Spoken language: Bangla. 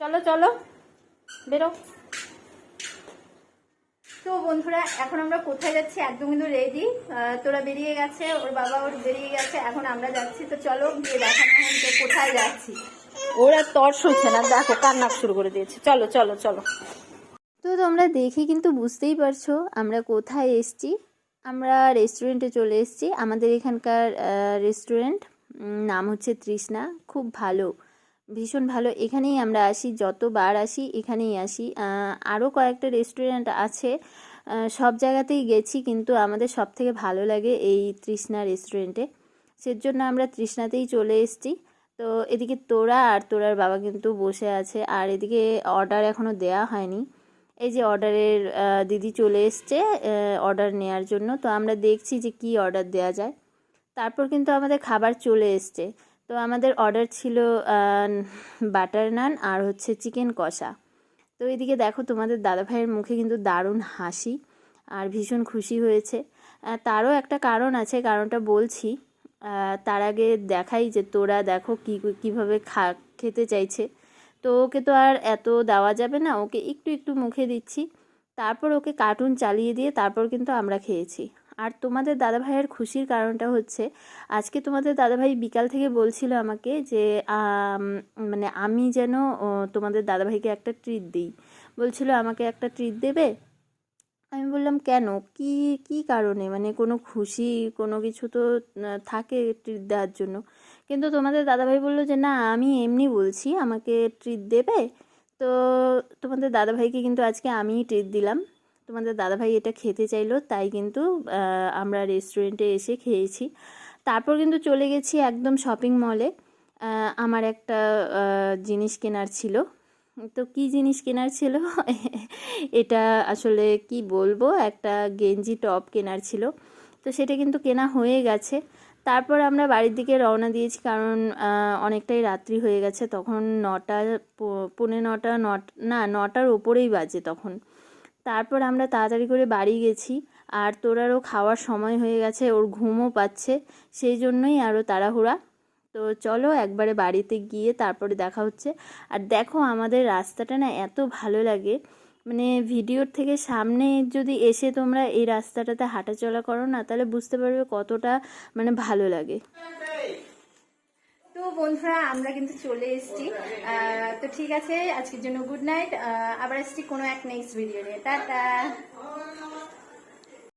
চলো চলো বেরো। তো বন্ধুরা এখন আমরা কোথায় যাচ্ছি একদম কিন্তু রেডি। তোরা বেরিয়ে গেছে, ওর বাবা ওর বেরিয়ে গেছে, এখন আমরা যাচ্ছি। তো চলো গিয়ে দেখানো হচ্ছে কোথায় যাচ্ছি। ওরা তর্স হচ্ছে না, দেখো কান্না শুরু করে দিয়েছে। চলো চলো চলো। তো তোমরা দেখি কিন্তু বুঝতেই পারছো আমরা কোথায় এসছি। আমরা রেস্টুরেন্টে চলে এসেছি। আমাদের এখানকার রেস্টুরেন্ট নাম হচ্ছে তৃষ্ণা। খুব ভালো, ভীষণ ভালো। এখানেই আমরা আসি, যতবার আসি এখানেই আসি। আরও কয়েকটা রেস্টুরেন্ট আছে, সব জায়গাতেই গেছি, কিন্তু আমাদের সব থেকে ভালো লাগে এই তৃষ্ণা রেস্টুরেন্টে। সেজন্য আমরা তৃষ্ণাতেই চলে এসেছি। তো এদিকে তোরা আর তোরার বাবা কিন্তু বসে আছে, আর এদিকে অর্ডার এখনও দেয়া হয়নি। এই যে অর্ডারের দিদি চলে এসছে অর্ডার নেওয়ার জন্য। তো আমরা দেখছি যে কি অর্ডার দেওয়া যায়। তারপর কিন্তু আমাদের খাবার চলে এসছে। তো আমাদের অর্ডার ছিল বাটার নান আর হচ্ছে চিকেন কষা। তো এদিকে দেখো তোমাদের দাদাভাইয়ের মুখে কিন্তু দারুণ হাসি আর ভীষণ খুশি হয়েছে। তারও একটা কারণ আছে, কারণটা বলছি। তার আগে দেখাই যে তোরা দেখো কীভাবে খেতে চাইছে। তো ওকে তো আর এত দেওয়া যাবে না, ওকে একটু একটু মুখে দিচ্ছি। তারপর ওকে কার্টুন চালিয়ে দিয়ে তারপর কিন্তু আমরা খেয়েছি। আর তোমাদের দাদাভাইয়ের খুশির কারণটা হচ্ছে আজকে তোমাদের দাদাভাই বিকাল থেকে বলছিল আমাকে যে মানে আমি যেন তোমাদের দাদাভাইকে একটা ট্রিট দিই। বলছিল আমাকে একটা ট্রিট দেবে। আমি বললাম কেন, কি কি কারণে, মানে কোনো খুশি কোনো কিছু তো থাকে ট্রিট দেওয়ার জন্য। কিন্তু তোমাদের দাদাভাই বললো যে না, আমি এমনি বলছি আমাকে ট্রিট দেবে। তো তোমাদের দাদাভাইকে কিন্তু আজকে আমিই ট্রিট দিলাম। তোমাদের দাদাভাই এটা খেতে চাইলো, তাই কিন্তু আমরা রেস্টুরেন্টে এসে খেয়েছি। তারপর কিন্তু চলে গেছি একদম শপিং মলে। আমার একটা জিনিস কেনার ছিল। তো কি জিনিস কেনার ছিল এটা আসলে কি বলবো, একটা গেঞ্জি টপ কেনার ছিল। তো সেটা কিন্তু কেনা হয়ে গেছে। তারপর আমরা বাড়ির দিকে রওনা দিয়েছি, কারণ অনেকটাই রাত্রি হয়ে গেছে। তখন 9টা, পৌনে 9টা, না 9টার ওপরেই বাজে তখন। তারপর আমরা তাড়াতাড়ি করে বাড়ি গেছি। আর তোরারও খাওয়ার সময় হয়ে গেছে, ওর ঘুমও পাচ্ছে, সেই জন্যই আরও তাড়াহুড়া। তো চলো একবারে বাড়িতে গিয়ে তারপরে দেখা হচ্ছে। আর দেখো আমাদের রাস্তাটা না এত ভালো লাগে, মানে ভিডিওর থেকে সামনে যদি এসে তোমরা এই রাস্তাটাতে হাঁটাচলা করো না, তাহলে বুঝতে পারবে কতটা মানে ভালো লাগে। তো বন্ধুরা আমরা কিন্তু চলে এসেছি। তো ঠিক আছে, আজকের জন্য গুড নাইট। আবার আসছি কোনো এক নেক্সট ভিডিও নিয়ে। টাটা।